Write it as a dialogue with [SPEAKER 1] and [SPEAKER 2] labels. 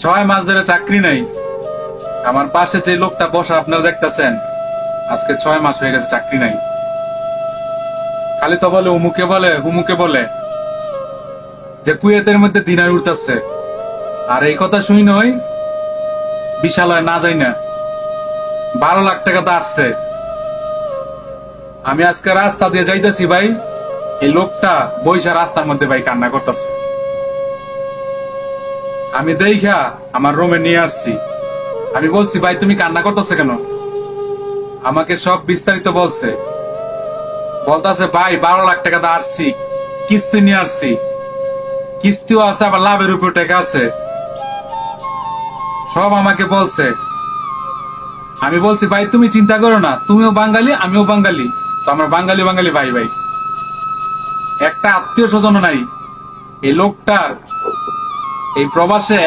[SPEAKER 1] 6 মাস ধরে চাকরি নাই। আমার পাশে যে লোকটা বসা আপনারা দেখতেছেন, আজকে 6 মাস হয়ে গেছে চাকরি নাই। খালি তো বলে উমুকে বলে হুমুকে বলে যে কুয়েতের মধ্যে দিনার উঠতেছে। আর এই কথা শুই নই বিশালয় না যাই না 12 লাখ টাকা তো আসছে। আমি আজকে রাস্তা দিয়ে যাইতেছি ভাই, এই লোকটা বৈশা রাস্তার মধ্যে ভাই কান্না করতেছে। আমি দেখা আমার রুমে নিয়ে আসছি। আমি বলছি ভাই তুমি কান্না করতেছে কেন? আমাকে সব বিস্তারিত বলছে। বলতেছে ভাই 12 লাখ টাকা তো আসছি, কিস্তি নিয়ে আসছি, কিস্তিও আছে আবার লাভের উপর টাকা আছে, সব আমাকে বলছে। আমি বলছি ভাই তুমি চিন্তা করো না, তুমিও বাঙালি আমিও বাঙালি, তো আমরা বাঙালি বাঙালি ভাই ভাই, একটা আত্মীয় স্বজন নাই এই লোকটার। এই প্রবাসে